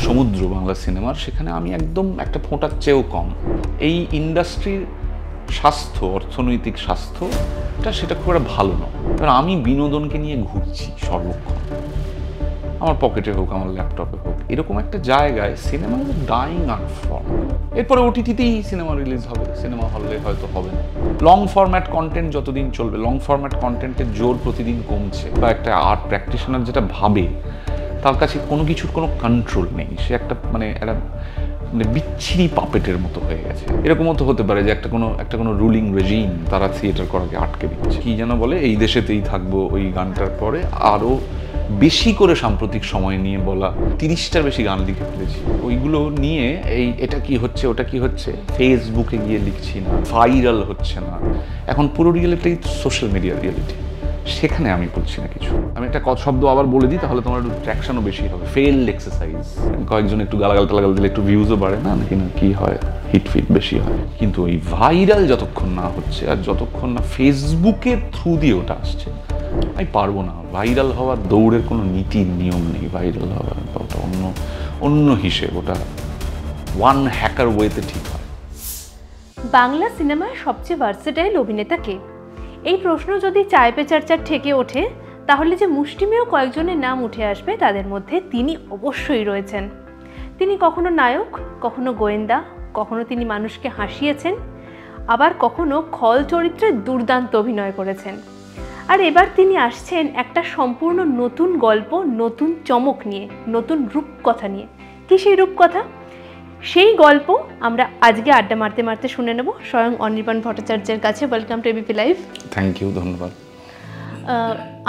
সমুদ্র বাংলা সিনেমার, সেখানে আমি একদম একটা ফোঁটার চেয়েও কম। এই ইন্ডাস্ট্রির স্বাস্থ্য, অর্থনৈতিক স্বাস্থ্যটা সেটা খুব একটা ভালো নয়। কারণ আমি বিনোদনকে নিয়ে ঘুরছি সর্বক্ষণ, আমার পকেটে হোক, আমার ল্যাপটপে হোক, এরকম একটা জায়গায় cinema is dyeing art form. এরপরে ওটিটিতেই সিনেমা রিলিজ হবে, সিনেমা হলে হয়তো হবে না। লং ফরম্যাট কন্টেন্ট যতদিন চলবে, লং ফরম্যাট কন্টেন্টের জোর প্রতিদিন কমছে। বা একটা আর্ট প্র্যাকটিশনার যেটা ভাবে, তার কাছে কোনো কিছুর কোনো কন্ট্রোল নেই, সে একটা একটা বিচ্ছিরি পাপেটের মতো হয়ে গেছে। এরকমও তো হতে পারে যে একটা কোনো রুলিং রেজিম তারা থিয়েটার করাকে আটকে দিচ্ছে। কি যেন বলে, এই দেশেতেই থাকবো, ওই গানটার পরে আরও বেশি করে সাম্প্রতিক সময় নিয়ে বলা 30টার বেশি গান লিখে ফেলেছি। ওইগুলো নিয়ে এটা কি হচ্ছে, ওটা কি হচ্ছে, ফেসবুকে গিয়ে লিখছি না, ভাইরাল হচ্ছে না। এখন পুরো রিয়েলিটি সোশ্যাল মিডিয়া রিয়েলিটি, সেখানে আমি বলছি না কিছু। আমি একটা শব্দ আবার বলে দিই, তাহলে তোমার একটু ট্র্যাকশনও বেশি হবে। Failed exercise. কয়েকজন একটু গালাগাল টালাগাল দিলে একটু ভিউজও বাড়ে না, নাকি না কি হয়, হিট বেশি হয়। কিন্তু ওই ভাইরাল যতক্ষণ না হচ্ছে, আর যতক্ষণ না ফেসবুকের থ্রু দিয়ে ওটা আসছে, আমি পারবো না। ভাইরাল হওয়ার দৌড়ের কোনো নীতি নিয়ম নেই। ভাইরাল হওয়ার ওটা অন্য হিসেব, ওটা ওয়ান হ্যাকার ওয়েতে ঠিক হয়। বাংলা সিনেমার সবচেয়ে ভার্সেটাইল অভিনেতা কে? এই প্রশ্ন যদি চায় পে চর্চার ঠেকে ওঠে, তাহলে যে মুষ্টিমেয় কয়েকজনের নাম উঠে আসবে, তাদের মধ্যে তিনি অবশ্যই রয়েছেন। তিনি কখনো নায়ক, কখনো গোয়েন্দা, কখনো তিনি মানুষকে হাসিয়েছেন, আবার কখনো খল চরিত্রে দুর্দান্ত অভিনয় করেছেন। আর এবার তিনি আসছেন একটা সম্পূর্ণ নতুন গল্প, নতুন চমক নিয়ে, নতুন রূপকথা নিয়ে। কি সেই রূপকথা? সেই গল্প আমরা আজকে আড্ডা মারতে মারতে শুনে নেব স্বয়ং অনির্বাণ ভট্টাচার্যের কাছে। Welcome to ABP live. Thank you, ধন্যবাদ।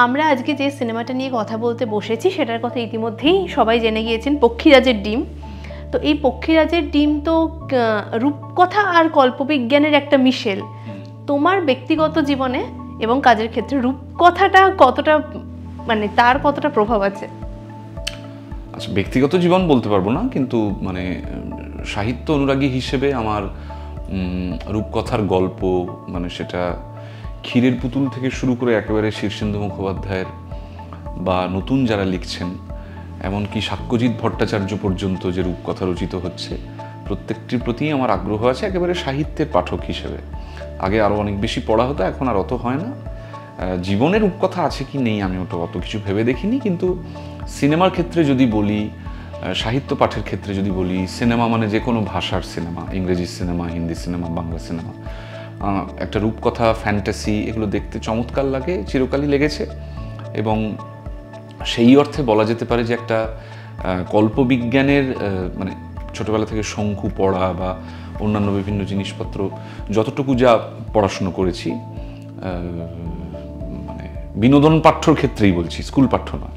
আমরা আজকে যে সিনেমাটা নিয়ে কথা বলতে বসেছি, সেটার কথা ইতিমধ্যেই সবাই জেনে গিয়েছেন, পক্ষীরাজের ডিম। তো এই পক্ষীরাজের ডিম তো রূপকথা আর কল্পবিজ্ঞানের একটা মিশেল। তোমার ব্যক্তিগত জীবনে এবং কাজের ক্ষেত্রে রূপকথাটা কতটা, তার কতটা প্রভাব আছে? আচ্ছা, ব্যক্তিগত জীবন বলতে পারবো না, কিন্তু সাহিত্য অনুরাগী হিসেবে আমার রূপকথার গল্প, সেটা ক্ষীরের পুতুল থেকে শুরু করে একেবারে শীর্ষেন্দু মুখোপাধ্যায়ের বা নতুন যারা লিখছেন, এমনকি সাক্ষ্যজিৎ ভট্টাচার্য পর্যন্ত যে রূপকথা রচিত হচ্ছে, প্রত্যেকটির প্রতি আমার আগ্রহ আছে একেবারে সাহিত্যের পাঠক হিসেবে। আগে আরও অনেক বেশি পড়া হতো, এখন আর অত হয় না। জীবনের রূপকথা আছে কি নেই আমি ওটা অত কিছু ভেবে দেখিনি, কিন্তু সিনেমার ক্ষেত্রে যদি বলি, সাহিত্য পাঠের ক্ষেত্রে যদি বলি, সিনেমা যে কোনো ভাষার সিনেমা, ইংরেজি cinema, Hindi cinema, Bangla cinema, একটা রূপকথা, ফ্যান্টাসি, এগুলো দেখতে চমৎকার লাগে, চিরকালই লেগেছে। এবং সেই অর্থে বলা যেতে পারে যে একটা কল্পবিজ্ঞানের ছোটবেলা থেকে শঙ্কু পড়া বা অন্যান্য বিভিন্ন জিনিসপত্র, যতটুকু যা পড়াশুনো করেছি, বিনোদন পাঠ্যর ক্ষেত্রেই বলছি, স্কুল পাঠ্য না,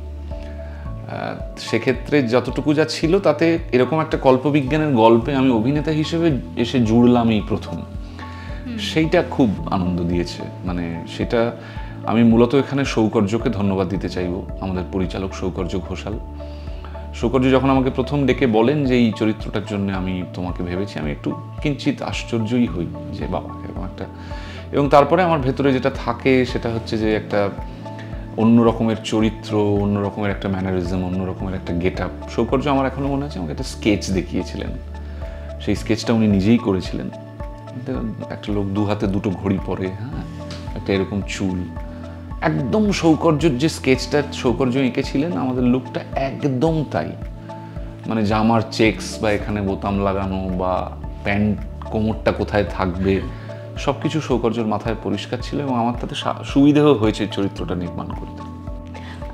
সেক্ষেত্রে যতটুকু যা ছিল, তাতে এরকম একটা কল্পবিজ্ঞানের গল্পে আমি অভিনেতা হিসেবে এসে জুড়লাম এই প্রথম। সেইটা খুব আনন্দ দিয়েছে। সেটা আমি মূলত এখানে সৌকর্যকে ধন্যবাদ দিতে চাইব, আমাদের পরিচালক সৌকর্য ঘোষাল। সৌকর্য যখন আমাকে প্রথম ডেকে বলেন যে এই চরিত্রটার জন্য আমি তোমাকে ভেবেছি, আমি একটু কিঞ্চিত আশ্চর্যই হই যে বাবা, এরকম একটা। এবং তারপরে আমার ভেতরে যেটা থাকে সেটা হচ্ছে যে একটা অন্য রকমের চরিত্র, অন্য রকমের একটা ম্যানারিজম, অন্য রকমের একটা গেট আপ। সৌকর্য আমার এখনো মনে আছে আমাকে একটা স্কেচ দেখিয়েছিলেন, সেই স্কেচটা উনি নিজেই করেছিলেন। একটা লোক দু হাতে দুটো ঘড়ি পরে, হ্যাঁ, একটা এরকম চুল, একদম সৌকর্যের যে স্কেচটা সৌকর্য এঁকেছিলেন, আমাদের লুকটা একদম তাই। জামার চেকস বা এখানে বোতাম লাগানো বা প্যান্ট কোমরটা কোথায় থাকবে, সব কিছু সৌকর্যের মাথায় পরিষ্কার ছিল এবং আমার তাতে সুবিধেও হয়েছে চরিত্রটা নির্মাণ করতে।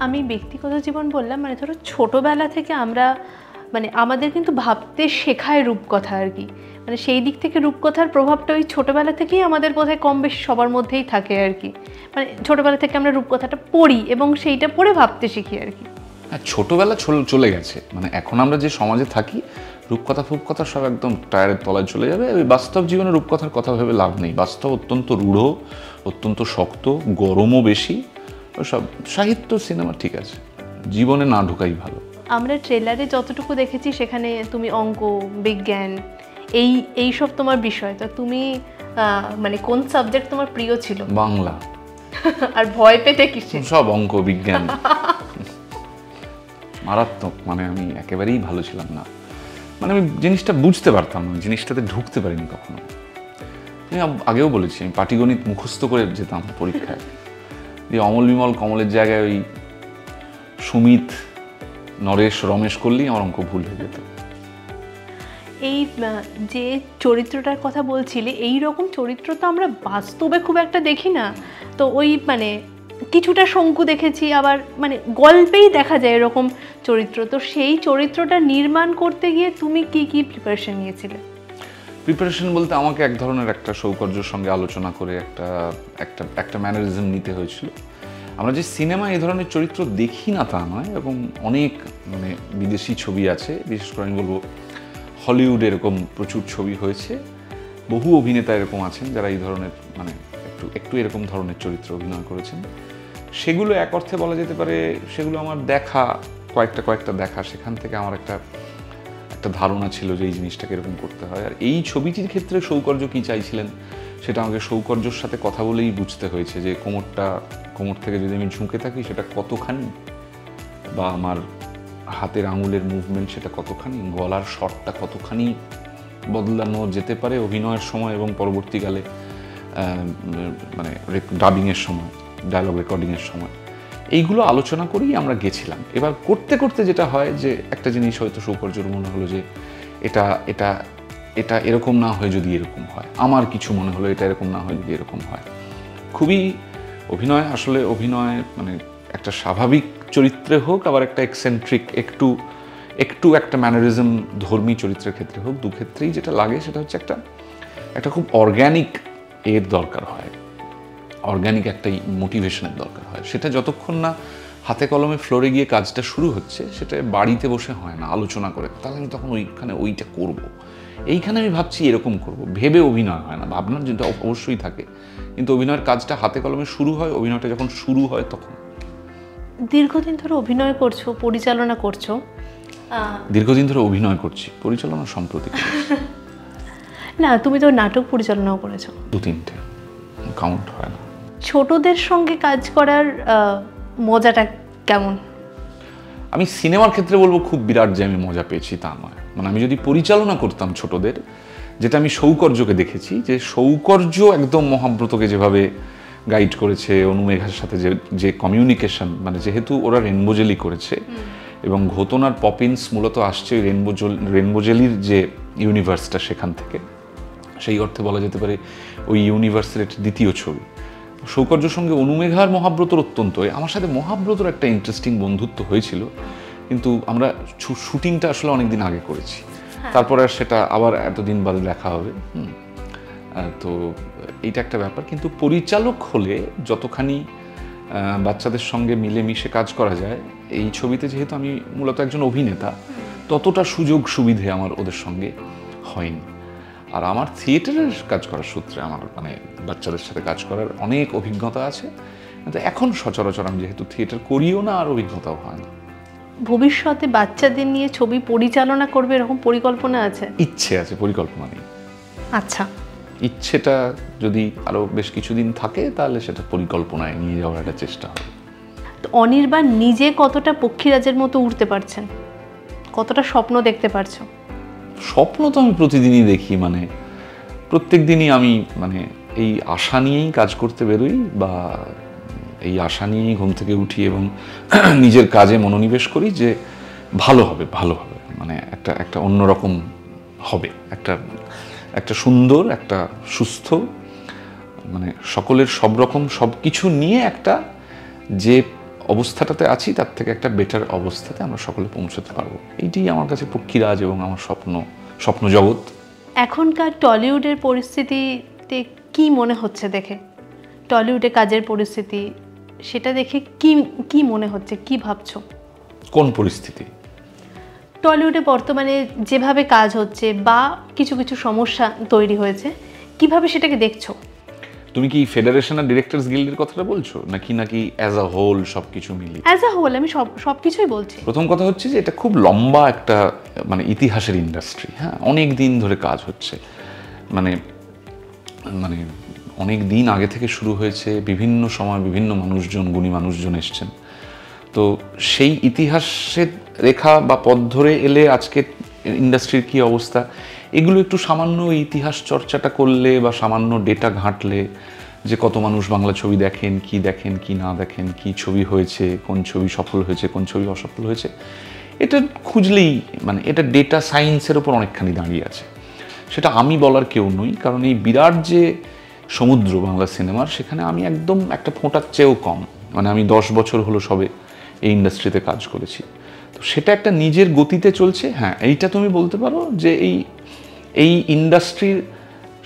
আমি ব্যক্তিগত জীবন বললাম, ধরো ছোটোবেলা থেকে আমরা আমাদের কিন্তু ভাবতে শেখায় রূপকথা আর কি। সেই দিক থেকে রূপকথার প্রভাবটা ওই ছোটোবেলা থেকেই আমাদের বোধহয় কম বেশি সবার মধ্যেই থাকে আর কি। ছোটোবেলা থেকে আমরা রূপকথাটা পড়ি এবং সেইটা পড়ে ভাবতে শিখি আর কি। হ্যাঁ, ছোটোবেলা চলে গেছে। এখন আমরা যে সমাজে থাকি, রূপকথা সব একদম টায়ারের তলায় চলে যাবে। ওই বাস্তব জীবনে রূপকথার কথা ভেবে লাভ নেই। বাস্তব অত্যন্ত রূঢ়, অত্যন্ত শক্ত, গরমও বেশি। সব সাহিত্য, সিনেমা ঠিক আছে, জীবনে না ঢোকাই ভালো। আমরা ট্রেলারে যতটুকু দেখেছি, সেখানে তুমি অঙ্ক, বিজ্ঞান, এইসব তোমার বিষয়। তো তুমি কোন সাবজেক্ট তোমার প্রিয় ছিল? বাংলা। আর ভয় পেতে কিসে? সব অঙ্ক, বিজ্ঞান। মারাত্মক, মানে আমি একেবারেই ভালো ছিলাম না, মানে আমি জিনিসটা বুঝতে পারতাম না, জিনিসটাতে ঢুকতে পারিনি কখনো। আমি আগেও বলেছি আমি পাটিগণিত মুখস্থ করে যেতাম পরীক্ষায়, যে অমল বিমল কমলের জায়গায় ওই সুমিত নরেশ রমেশ করলেই আমার অঙ্ক ভুল হয়ে যেত। এই যে চরিত্রটার কথা বলছিলে, এই রকম চরিত্র তো আমরা বাস্তবে খুব একটা দেখি না। তো ওই মানে কিছুটা শঙ্কু দেখেছি, আবার মানে গল্পেই দেখা যায় এরকম চরিত্র। তো সেই চরিত্রটা নির্মাণ করতে গিয়ে তুমি কি কি প্রিপারেশন নিয়েছিলে? প্রিপারেশন বলতে আমাকে এক ধরনের একটা সৌকর্যের সঙ্গে আলোচনা করে একটা ম্যানারিজম নিতে হয়েছিল। আমরা যে সিনেমা এই ধরনের চরিত্র দেখি না তা নয়, এবং অনেক মানে বিদেশি ছবি আছে, বিশেষ করে আমি বলবো হলিউড এরকম প্রচুর ছবি হয়েছে, বহু অভিনেতা এরকম আছেন যারা এই ধরনের মানে একটু এরকম ধরনের চরিত্র অভিনয় করেছেন। সেগুলো এক অর্থে বলা যেতে পারে সেগুলো আমার দেখা, কয়েকটা দেখা, সেখান থেকে আমার একটা ধারণা ছিল যে এই জিনিসটাকে এরকম করতে হয়। আর এই ছবিটির ক্ষেত্রে সৌকর্য কী চাইছিলেন সেটা আমাকে সৌকর্যর সাথে কথা বলেই বুঝতে হয়েছে, যে কোমর থেকে যদি আমি ঝুঁকে থাকি সেটা কতখানি, বা আমার হাতের আঙুলের মুভমেন্ট সেটা কতখানি, গলার শটটা কতখানি বদলানো যেতে পারে অভিনয়ের সময় এবং পরবর্তীকালে মানে ডাবিংয়ের সময়, ডায়লগ রেকর্ডিংয়ের সময়। এইগুলো আলোচনা করেই আমরা গেছিলাম। এবার করতে করতে যেটা হয় যে একটা জিনিস হয়তো সৌকর্যর মনে হলো যে এটা এটা এটা এরকম না হয় যদি এরকম হয়, আমার কিছু মনে হলো এটা এরকম না হয় যদি এরকম হয়। খুবই অভিনয় মানে একটা স্বাভাবিক চরিত্রে হোক, আবার একটা এক্সেন্ট্রিক একটু একটা ম্যানারিজম ধর্মী চরিত্রের ক্ষেত্রে হোক, দু ক্ষেত্রেই যেটা লাগে সেটা হচ্ছে একটা খুব অর্গ্যানিক এর দরকার হয়, অর্গ্যানিক একটা মোটিভেশনের দরকার হয়। সেটা যতক্ষণ না হাতে কলমে ফ্লোরে গিয়ে কাজটা শুরু হচ্ছে, সেটা বাড়িতে বসে হয় না, আলোচনা করে তাহলে আমি তখন ওইটা করব, এইখানে আমি ভাবছি এরকম করব, ভেবে অভিনয় হয় না। ভাবনার যেটা অবশ্যই থাকে, কিন্তু অভিনয়ের কাজটা হাতে কলমে শুরু হয়, অভিনয়টা যখন শুরু হয় তখন। দীর্ঘদিন ধরে অভিনয় করছো, পরিচালনা করছো। দীর্ঘদিন ধরে অভিনয় করছি, পরিচালনা সম্প্রতি না, তুমি তো নাটক পরিচালনাও করেছো, 2-3টে, কাউন্ট হয় না। ছোটদের সঙ্গে কাজ করার মজাটা কেমন? আমি সিনেমার ক্ষেত্রে বলবো খুব বিরাট যে আমি মজা পেয়েছি তা নয়। মানে আমি যদি পরিচালনা করতাম ছোটদের, যেটা আমি সৌকর্যকে দেখেছি, যে সৌকর্য একদম মহাব্রতকে যেভাবে গাইড করেছে, অনুমেঘার সাথে যে কমিউনিকেশন, মানে যেহেতু ওরা রেনবোজেলি করেছে এবং ঘোতনার পপিন্স মূলত আসছে রেনবোজেলির যে ইউনিভার্সটা সেখান থেকে, সেই অর্থে বলা যেতে পারে ওই ইউনিভার্সের দ্বিতীয় ছবি। সৌকর্যের সঙ্গে অনুমেঘার মহাব্রতর আমার সাথে মহাব্রতর একটা ইন্টারেস্টিং বন্ধুত্ব হয়েছিল, কিন্তু আমরা শুটিংটা আসলে অনেকদিন আগে করেছি, তারপরে আর সেটা আবার এতদিন বাদে দেখা হবে। তো এইটা একটা ব্যাপার। কিন্তু পরিচালক হলে যতখানি বাচ্চাদের সঙ্গে মিলেমিশে কাজ করা যায়, এই ছবিতে যেহেতু আমি মূলত একজন অভিনেতা, ততটা সুযোগ সুবিধে আমার ওদের সঙ্গে হয়নি। আর আমার থিয়েটারের কাজ করার সূত্রে আমার মানে বাচ্চাদের সাথে কাজ করার অনেক অভিজ্ঞতা আছে, কিন্তু এখন সচরাচর আমি যেহেতু থিয়েটার করিও না, আর অভিজ্ঞতাও হয় না। ভবিষ্যতে বাচ্চাদের নিয়ে ছবি পরিচালনা করবে এরকম পরিকল্পনা আছে? ইচ্ছে আছে, পরিকল্পনা নেই। আচ্ছা, ইচ্ছেটা যদি আরও বেশ কিছুদিন থাকে তাহলে সেটা পরিকল্পনায় নিয়ে যাওয়ার একটা চেষ্টা হবে। তো অনির্বাণ নিজে কতটা পক্ষীরাজের মতো উড়তে পারছেন, কতটা স্বপ্ন দেখতে পারছো? স্বপ্ন তো আমি প্রতিদিনই দেখি, মানে প্রত্যেক দিনই আমি মানে এই আশা নিয়েই কাজ করতে বেরোই, বা এই আশা নিয়েই ঘুম থেকে উঠি এবং নিজের কাজে মনোনিবেশ করি যে ভালো হবে, মানে একটা অন্যরকম হবে, একটা সুন্দর, একটা সুস্থ, মানে সকলের সব রকম সব কিছু নিয়ে একটা যে অবস্থাটাতে আছি তার থেকে একটা বেটার অবস্থাতে আমরা সকলে পৌঁছতে পারবো। এইটাই আমার কাছে পক্ষীরাজ এবং আমার স্বপ্ন জগৎ। এখনকার টলিউডের পরিস্থিতিতে কি মনে হচ্ছে দেখে, টলিউডে কাজের পরিস্থিতি, সেটা দেখে কি মনে হচ্ছে, কি ভাবছো? কোন পরিস্থিতি? টলিউডে বর্তমানে যেভাবে কাজ হচ্ছে বা কিছু কিছু সমস্যা তৈরি হয়েছে, কিভাবে সেটাকে দেখছো? তুমি কি ফেডারেশন আর ডিরেক্টরস গিল্ডের কথাটা বলছো, নাকি অ্যাজ আ হোল সবকিছু মিলিয়ে? অ্যাজ আ হোল আমি সবকিছুই বলছি। প্রথম কথা হচ্ছে যে এটা খুব লম্বা একটা মানে ইতিহাসের ইন্ডাস্ট্রি। হ্যাঁ, অনেক দিন ধরে কাজ হচ্ছে, মানে অনেক দিন আগে থেকে শুরু হয়েছে, বিভিন্ন সময় বিভিন্ন মানুষজন, গুণী মানুষজন এসছেন। তো সেই ইতিহাসের রেখা বা পথ ধরে এলে আজকে ইন্ডাস্ট্রির কি অবস্থা, এগুলো একটু সামান্য ইতিহাস চর্চাটা করলে বা সামান্য ডেটা ঘাঁটলে, যে কত মানুষ বাংলা ছবি দেখেন কি না দেখেন, কি ছবি হয়েছে, কোন ছবি সফল হয়েছে, কোন ছবি অসফল হয়েছে, এটা খুঁজলেই মানে এটা ডেটা সায়েন্সের ওপর অনেকখানি দাঁড়িয়ে আছে। সেটা আমি বলার কেউ নই, কারণ এই বিরাট যে সমুদ্র বাংলা সিনেমার, সেখানে আমি একদম একটা ফোঁটার চেয়েও কম, মানে আমি 10 বছর হলো সবে এই ইন্ডাস্ট্রিতে কাজ করেছি। তো সেটা একটা নিজের গতিতে চলছে। হ্যাঁ, এইটা তুমি বলতে পারো যে এই ইন্ডাস্ট্রির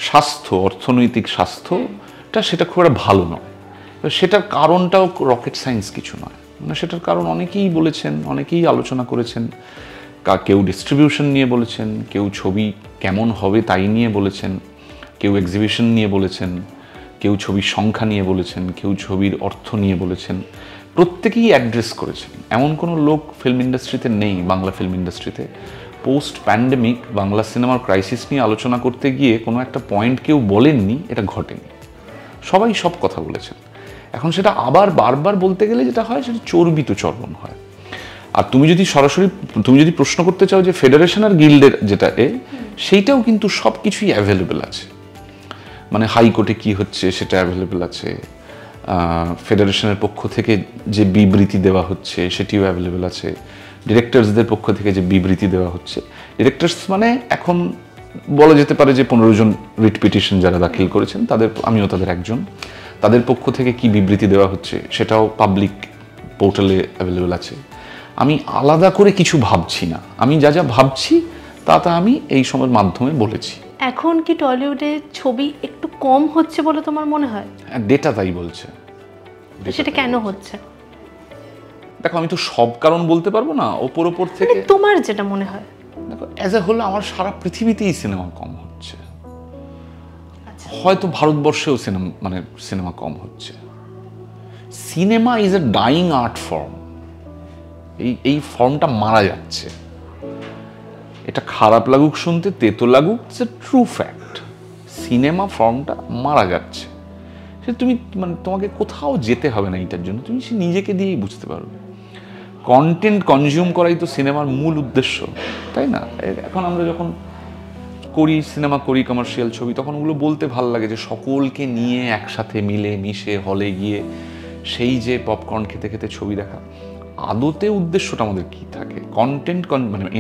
স্বাস্থ্য, অর্থনৈতিক স্বাস্থ্যটা সেটা খুব একটা ভালো নয়। সেটার কারণটাও রকেট সায়েন্স কিছু নয়, মানে সেটার কারণ অনেকেই বলেছেন, অনেকেই আলোচনা করেছেন। কেউ ডিস্ট্রিবিউশন নিয়ে বলেছেন, কেউ ছবি কেমন হবে তাই নিয়ে বলেছেন, কেউ এক্সিবিশন নিয়ে বলেছেন, কেউ ছবির সংখ্যা নিয়ে বলেছেন, কেউ ছবির অর্থ নিয়ে বলেছেন। প্রত্যেকেই অ্যাড্রেস করেছেন। এমন কোনো লোক ফিল্ম ইন্ডাস্ট্রিতে নেই, বাংলা ফিল্ম ইন্ডাস্ট্রিতে পোস্ট প্যান্ডেমিক বাংলা সিনেমার ক্রাইসিস নিয়ে আলোচনা করতে গিয়ে কোনো একটা পয়েন্ট কেউ বলেননি এটা ঘটেনি। সবাই সব কথা বলেছেন। এখন সেটা আবার বারবার বলতে গেলে যেটা হয়, সেটা চর্বিত চর্বণ হয়। আর তুমি যদি সরাসরি প্রশ্ন করতে চাও যে ফেডারেশন আর গিল্ডের যেটা সেইটাও কিন্তু সব কিছুই অ্যাভেলেবেল আছে। মানে হাইকোর্টে কি হচ্ছে সেটা অ্যাভেলেবেল আছে, ফেডারেশনের পক্ষ থেকে যে বিবৃতি দেওয়া হচ্ছে সেটিও অ্যাভেলেবেল আছে, ডিরেক্টরসদের পক্ষ থেকে যে বিবৃতি দেওয়া হচ্ছে। ডিরেক্টরস মানে এখন বলা যেতে পারে যে 15 জন রিট পিটিশন যারা দাখিল করেছেন, আমিও তাদের একজন, তাদের পক্ষ থেকে কি বিবৃতি দেওয়া হচ্ছে সেটাও পাবলিক পোর্টালে অ্যাভেলেবেল আছে। আমি আলাদা করে কিছু ভাবছি না, আমি যা যা ভাবছি তা আমি এই সময়ের মাধ্যমে বলেছি। এখন কি টলিউডে ছবি একটু কম হচ্ছে বলে তোমার মনে হয়? ডেটা তাই বলছে। সেটা কেন হচ্ছে? দেখো, আমি তো সব কারণ বলতে পারবো না, ওপর থেকে তোমার যেটা মনে হয়। দেখো, অ্যাজ এ হোল আমার সারা পৃথিবীতেই সিনেমা কম হচ্ছে। হয়তো ভারতবর্ষেও সিনেমা কম হচ্ছে। Cinema is a dying art form. এই ফর্মটা মারা যাচ্ছে। এটা খারাপ লাগুক শুনতে, তেতো লাগুক, it's a true fact. Cinema ফর্মটা মারা যাচ্ছে। সে তুমি তোমাকে কোথাও যেতে হবে না এটার জন্য, তুমি সে নিজেকে দিয়েই বুঝতে পারবে। কন্টেন্ট কনজিউম করাই তো সিনেমার মূল উদ্দেশ্য, তাই না? এখন আমরা যখন সিনেমা করি, কমার্শিয়াল ছবি, তখন ওগুলো বলতে ভাল লাগে যে সকলকে নিয়ে একসাথে মিলে মিশে হলে গিয়ে সেই যে পপকর্ন খেতে খেতে ছবি দেখা। আদতে উদ্দেশ্যটা আমাদের কি থাকে? কন্টেন্ট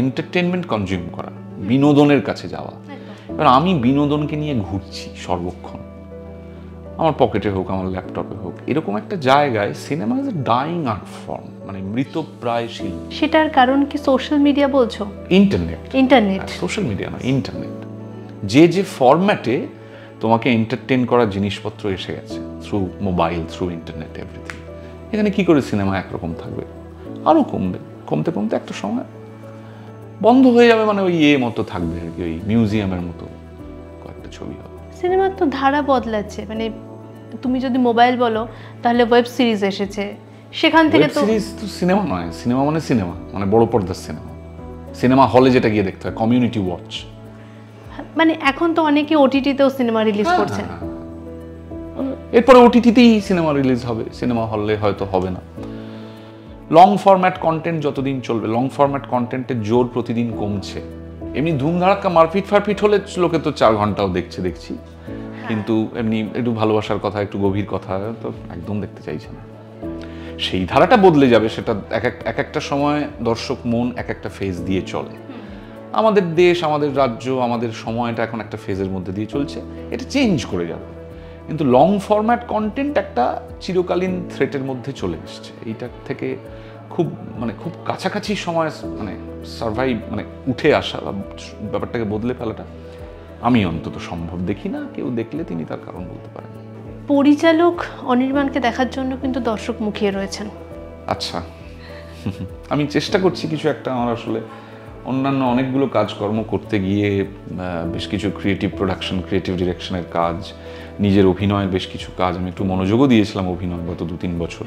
এন্টারটেনমেন্ট কনজিউম করা, বিনোদনের কাছে যাওয়া। এবার আমি বিনোদনকে নিয়ে ঘুরছি সর্বক্ষণ, আমার পকেটে হোক, আমার ল্যাপটপে হোক, এরকম একটা জায়গায় cinema is a dying art form, মৃতপ্রায় শিল্প। সেটার কারণ কি সোশ্যাল মিডিয়া বলছো? ইন্টারনেট সোশ্যাল মিডিয়া না, ইন্টারনেট। যে ফরম্যাটে তোমাকে এন্টারটেন করার জিনিসপত্র এসে গেছে, through mobile, through internet, everything. এখানে কি করে সিনেমা একরকম থাকবে? আরও কমতে একটা সময় বন্ধ হয়ে যাবে, ওই মতো থাকবে আর কি, ওই মিউজিয়ামের মতো কয়েকটা ছবি হবে। সিনেমার তো ধারা বদলাচ্ছে, তুমি যদি মোবাইল বলো তাহলে ওয়েব সিরিজ এসেছে, সেখান থেকে তো সিরিজ তো সিনেমা নয়। সিনেমা বড় পর্দার সিনেমা হলে যেটা গিয়ে দেখতে হয়, কমিউনিটি ওয়াচ। এখন তো অনেকে ওটিটিতেও সিনেমা রিলিজ করছে। এরপরে ওটিটিতেই সিনেমা রিলিজ হবে, সিনেমা হলে হয়তো হবে না। লং ফরম্যাট কন্টেন্ট যতদিন চলবে, লং ফরম্যাট কন্টেন্টের জোর প্রতিদিন কমছে। এমনি ধুমধাড়াক্কা মারপিট ফারপিট হলে লোকে তো 4 ঘন্টাও দেখছি, কিন্তু এমনি একটু ভালোবাসার কথা, একটু গভীর কথা তো একদম দেখতে চাইছে না। সেই ধারাটা বদলে যাবে, সেটা এক একটা সময় দর্শক মন এক একটা ফেজ দিয়ে চলে। আমাদের দেশ, আমাদের রাজ্য, আমাদের সময়টা এখন একটা ফেজের মধ্যে দিয়ে চলছে, এটা চেঞ্জ করে যাবে। কিন্তু লং ফরম্যাট কন্টেন্ট একটা চিরকালীন থ্রেটের মধ্যে চলে এসছে। এইটার থেকে খুব কাছাকাছি সময় সার্ভাইভ উঠে আসা বা ব্যাপারটাকে বদলে ফেলাটা আমি অন্তত সম্ভব দেখি না। কেউ দেখলে তিনি তার কারণ বলতে পারেন। পরিচালক অনির্বাণকে দেখার জন্য কিন্তু দর্শক মুখিয়ে রয়েছেন। আচ্ছা, আমি চেষ্টা করছি কিছু একটা। আমার আসলে অন্যান্য অনেকগুলো কাজকর্ম করতে গিয়ে বেশ কিছু ক্রিয়েটিভ প্রোডাকশন, ক্রিয়েটিভ ডিরেকশনের কাজ, নিজের অভিনয়ের বেশ কিছু কাজ আমি একটু মনোযোগও দিয়েছিলাম অভিনয় গত 2-3 বছর।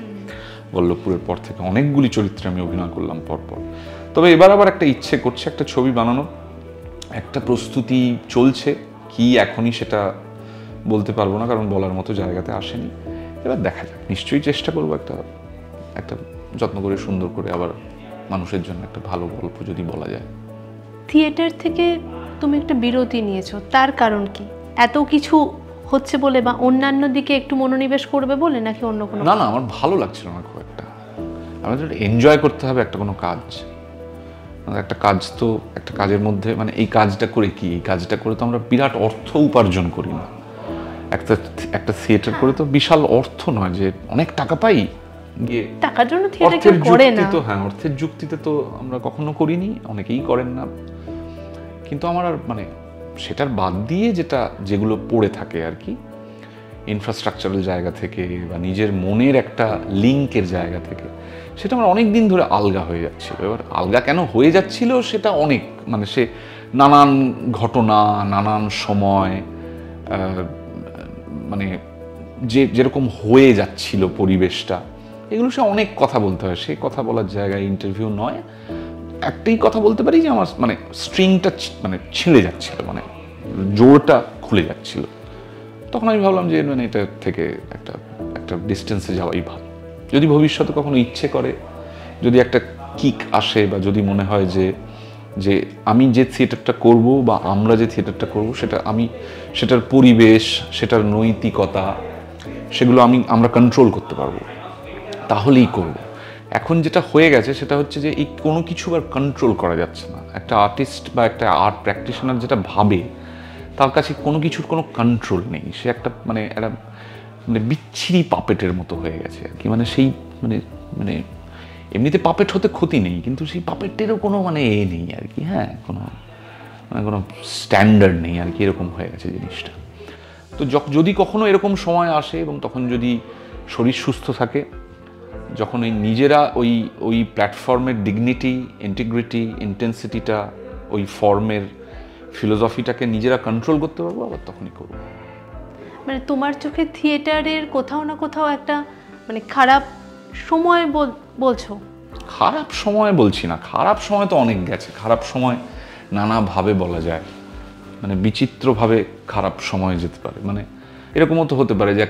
বল্লভপুরের পর থেকে অনেকগুলি চরিত্রে আমি অভিনয় করলাম পরপর। তবে এবার আবার একটা ইচ্ছে করছে একটা ছবি বানানোর, একটা প্রস্তুতি চলছে। কি এখনই সেটা বলতে পারবো না, কারণ বলার মতো জায়গাতে আসেনি। এবার দেখা যাক, নিশ্চয়ই চেষ্টা করবো একটা যত্ন করে সুন্দর করে আবার মানুষের জন্য একটা ভালো গল্প যদি বলা যায়। থিয়েটার থেকে তুমি একটা বিরতি নিয়েছো, তার কারণ কি? এত কিছু হচ্ছে বলে বা অন্যান্য দিকে একটু মনোনিবেশ করবে বলে, নাকি অন্য কোনো? না না, আমার ভালো লাগছিল না খুব একটা। আমাদের এনজয় করতে হবে একটা কোনো কাজ। একটা কাজ তো একটা কাজের মধ্যে মানে এই কাজটা করে কি, এই কাজটা করে তো আমরা বিরাট অর্থ উপার্জন করি না। একটা থিয়েটার করে তো বিশাল অর্থ নয় যে অনেক টাকা পাই গিয়ে টাকার জন্য থিয়েটার কেউ করে না। তো হ্যাঁ, অর্থের যুক্তিতে তো আমরা কখনো করিনি, অনেকেই করেন না। কিন্তু আমার আর মানে সেটার বাদ দিয়ে যেগুলো পড়ে থাকে আর কি, ইনফ্রাস্ট্রাকচারাল জায়গা থেকে বা নিজের মনের একটা লিঙ্কের জায়গা থেকে, সেটা আমার অনেক দিন ধরে আলগা হয়ে যাচ্ছিল। এবার আলগা কেন হয়ে যাচ্ছিল সেটা অনেক মানে সে নানান ঘটনা, নানান সময়, মানে যেরকম হয়ে যাচ্ছিল পরিবেশটা, এগুলো সে অনেক কথা বলতে হয়। সেই কথা বলার জায়গায় ইন্টারভিউ নয়। একটাই কথা বলতে পারি যে আমার মানে স্ট্রিংটা মানে ছিঁড়ে যাচ্ছিল, মানে জোরটা খুলে যাচ্ছিল। তখন আমি ভাবলাম যে মানে এটা থেকে একটা ডিস্টেন্সে যাওয়াই ভালো। যদি ভবিষ্যতে কখনো ইচ্ছে করে, যদি একটা কিক আসে বা যদি মনে হয় যে আমি যে থিয়েটারটা করব বা আমরা যে থিয়েটারটা করব সেটার পরিবেশ, সেটার নৈতিকতা, সেগুলো আমরা কন্ট্রোল করতে পারবো, তাহলেই করব। এখন যেটা হয়ে গেছে সেটা হচ্ছে যে এই কোনো কিছু আর কন্ট্রোল করা যাচ্ছে না। একটা আর্টিস্ট বা একটা আর্ট প্র্যাকটিশনার যেটা ভাবে, তার কাছে কোনো কিছুর কোনো কন্ট্রোল নেই। সে একটা মানে বিচ্ছিরি পাপেটের মতো হয়ে গেছে আর কি। মানে সেই মানে এমনিতে পাপেট হতে ক্ষতি নেই, কিন্তু সেই পাপেটেরও কোনো মানে নেই আর কি। হ্যাঁ, কোনো স্ট্যান্ডার্ড নেই আর কি, এরকম হয়ে গেছে জিনিসটা। তো যদি কখনো এরকম সময় আসে এবং তখন যদি শরীর সুস্থ থাকে, যখন নিজেরা ওই প্ল্যাটফর্মের ডিগনিটি, ইন্টিগ্রিটি, ইন্টেন্সিটিটা, ওই ফর্মের ফিলোসফিটাকে নিজেরা কন্ট্রোল করতে পারবো, আবার তখনই করবো। মানে তোমার চোখে থিয়েটারের কোথাও না কোথাও একটা মানে খারাপ সময় বলছো? খারাপ সময় বলছি না, খারাপ সময় তো অনেক গেছে। খারাপ সময় নানাভাবে বলা যায়, মানে বিচিত্রভাবে খারাপ সময় যেতে পারে। মানে এরকমও তো হতে পারে যে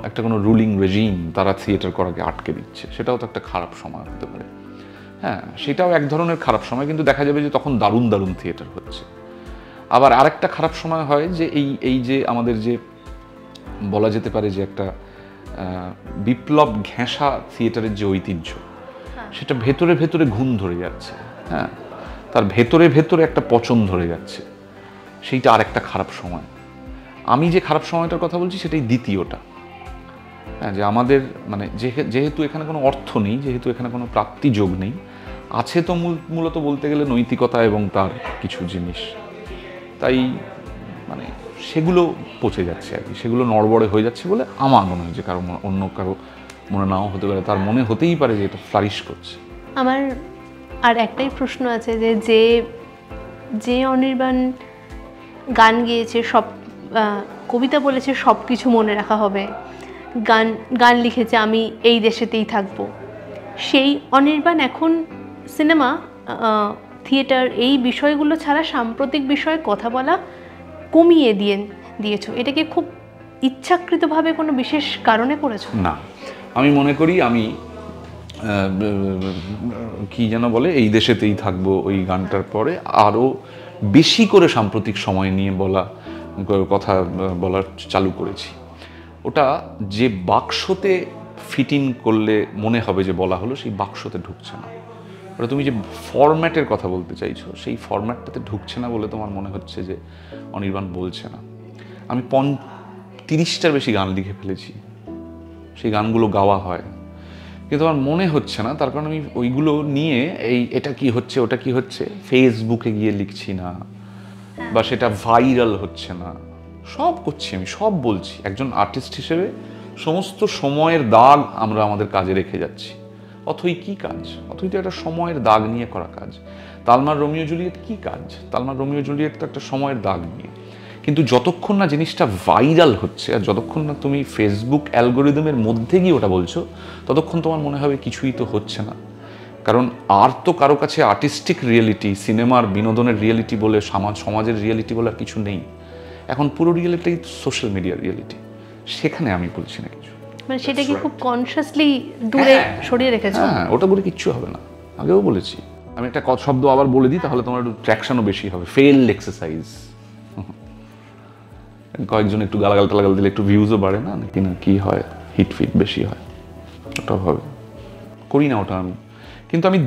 একটা কোনো রুলিং রেজিম তারা থিয়েটার করাকে আটকে দিচ্ছে, সেটাও তো একটা খারাপ সময় হতে পারে। হ্যাঁ, সেটাও এক ধরনের খারাপ সময়, কিন্তু দেখা যাবে যে তখন দারুণ দারুণ থিয়েটার হচ্ছে। আবার আরেকটা খারাপ সময় হয় যে এই যে আমাদের যে বলা যেতে পারে যে একটা বিপ্লব ঘেঁষা থিয়েটারের যে ঐতিহ্য, সেটা ভেতরে ভেতরে ঘুম ধরে যাচ্ছে। হ্যাঁ, তার ভেতরে ভেতরে একটা পচন ধরে যাচ্ছে, সেইটা আরেকটা খারাপ সময়। আমি যে খারাপ সময়টার কথা বলছি সেটাই দ্বিতীয়টা। হ্যাঁ, যে আমাদের মানে যেহেতু এখানে কোনো অর্থ নেই, যেহেতু এখানে কোনো প্রাপ্তি যোগ নেই, আছে তো মূলত বলতে গেলে নৈতিকতা এবং তার কিছু জিনিস, তাই মানে সেগুলো পচে যাচ্ছে আর কি, সেগুলো নড়বড়ে হয়ে যাচ্ছে বলে আমার মনে হয়। যে অন্য কারো মনে নাও হতে পারে, তার মনে হতেই পারে যে এটা ফ্লারিশ করছে। আমার আর একটাই প্রশ্ন আছে যে অনির্বাণ গান গেয়েছে, সব কবিতা বলেছে, সব কিছু মনে রাখা হবে, গান লিখেছে আমি এই দেশেতেই থাকবো, সেই অনির্বাণ এখন সিনেমা, থিয়েটার এই বিষয়গুলো ছাড়া সাম্প্রতিক বিষয়ে কথা বলা কমিয়ে দিয়েছো। এটাকে খুব ইচ্ছাকৃতভাবে কোনো বিশেষ কারণে করেছো? না, আমি মনে করি আমি কি যেন বলে, এই দেশেতেই থাকবো, ওই গানটার পরে আরও বেশি করে সাম্প্রতিক সময় নিয়ে কথা বলার চালু করেছি। ওটা যে বাক্সতে ফিট ইন করলে মনে হবে যে বলা হলো, সেই বাক্সতে ঢুকছে না। ওটা তুমি যে ফরম্যাটের কথা বলতে চাইছো, সেই ফরম্যাটটাতে ঢুকছে না বলে তোমার মনে হচ্ছে যে অনির্বাণ বলছে না। আমি 30টার বেশি গান লিখে ফেলেছি, সেই গানগুলো গাওয়া হয়, কিন্তু আমার মনে হচ্ছে না। তার কারণ আমি ওইগুলো নিয়ে এটা কি হচ্ছে, ওটা কি হচ্ছে, ফেসবুকে গিয়ে লিখছি না, বা সেটা ভাইরাল হচ্ছে না। সব করছি আমি, সব বলছি। একজন আর্টিস্ট হিসেবে সমস্ত সময়ের দাগ আমরা আমাদের কাজে রেখে যাচ্ছি। অথই কি কাজ? অথই তো একটা সময়ের দাগ নিয়ে করা কাজ। তালমার রোমিও জুলিয়েট কি কাজ? তালমার রোমিও জুলিয়েট তো একটা সময়ের দাগ নিয়ে। কিন্তু যতক্ষণ না জিনিসটা ভাইরাল হচ্ছে, আর যতক্ষণ না তুমি ফেসবুক অ্যালগোরিদমের মধ্যে গিয়ে ওটা বলছো, ততক্ষণ তোমার মনে হবে কিছুই তো হচ্ছে না। কারণ আর তো কারো কাছে আর্টিস্টিক রিয়েলিটি, সিনেমার বিনোদনের রিয়েলিটি বলে, সমাজের রিয়েলিটি বলে আর কিছু নেই। এখন পুরো রিয়েলিটি সোশ্যাল মিডিয়ার রিয়েলিটি, সেখানে আমি বলছি না কিছু। মানে সেটা কি খুব কনসিয়াসলি দূরে সরিয়ে রেখেছো? হ্যাঁ, ওটা বলে কিচ্ছু হবে না, আগেও বলেছি। আমি একটা শব্দ আবার বলে দিই, তাহলে তোমার একটু ট্র্যাকশনও বেশি হবে। Failed exercise. কয়েকজন একটু গালাগাল টালাগাল দিলে একটু ভিউজও বাড়ে না, নাকি না কি হয়, হিট ফিট বেশি হয়, ওটাও হবে। করি না ওটা আমি, কিন্তু আমি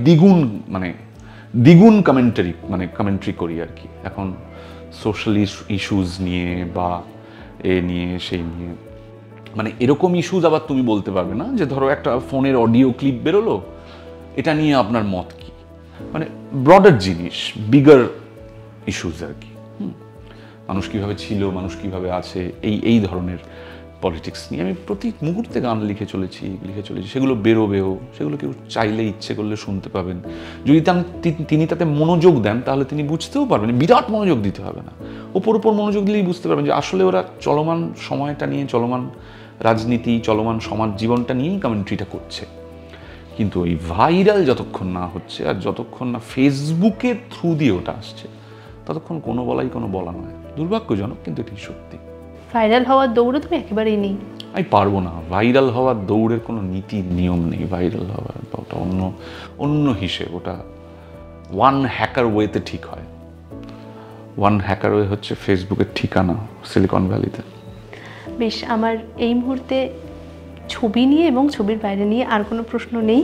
দ্বিগুণ কমেন্ট্রি করি আর কি এখন, সোশ্যাল ইস্যুজ নিয়ে বা নিয়ে সেই নিয়ে। এরকম ইস্যুজ আবার তুমি বলতে পারবে না যে ধরো একটা ফোনের অডিও ক্লিপ বেরোলো, এটা নিয়ে আপনার মত কি, ব্রডার জিনিস, বিগার ইস্যুজ আর কি। মানুষ কিভাবে ছিল, মানুষ কিভাবে আছে, এই ধরনের পলিটিক্স নিয়ে আমি প্রতি মুহূর্তে গান লিখে চলেছি। সেগুলো বেরোবেও, সেগুলো কেউ চাইলে ইচ্ছে করলে শুনতে পাবেন। যদি তিনি তাতে মনোযোগ দেন তাহলে তিনি বুঝতেও পারবেন, বিরাট মনোযোগ দিতে হবে না, ওপর মনোযোগ দিলেই বুঝতে পারবেন যে আসলে ওরা চলমান সময়টা নিয়ে, চলমান রাজনীতি, চলমান সমাজ জীবনটা নিয়েই কমেন্ট্রিটা করছে। কিন্তু ওই ভাইরাল যতক্ষণ না হচ্ছে আর যতক্ষণ না ফেসবুকের থ্রু দিয়ে ওটা আসছে, ততক্ষণ কোনো বলা নয়। দুর্ভাগ্যজনক, কিন্তু এটি সত্যি। ভাইরাল হওয়ার দৌড়ে তুমি একেবারেই নেই। আমি পারবো না। ভাইরাল হওয়ার দৌড়ের কোনো নীতি নিয়ম নেই। ভাইরাল হওয়ার ওটা অন্য হিসেব। ওটা ওয়ান হ্যাকার ওয়েতে ঠিক হয়। ওয়ান হ্যাকার ওয়ে হচ্ছে ফেসবুকের ঠিকানা সিলিকন ভ্যালিতে। বেশ, আমার এই মুহূর্তে ছবি নিয়ে এবং ছবির বাইরে নিয়ে আর কোনো প্রশ্ন নেই।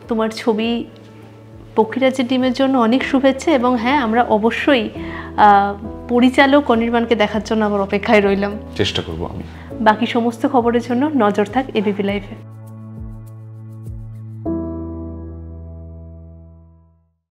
তোমার ছবি পক্ষীরাজের টিমের জন্য অনেক শুভেচ্ছা, এবং হ্যাঁ, আমরা অবশ্যই পরিচালক অনির্বাণকে দেখার জন্য আবার অপেক্ষায় রইলাম। চেষ্টা করবো আমি। বাকি সমস্ত খবরের জন্য নজর থাক এবিপি লাইভে।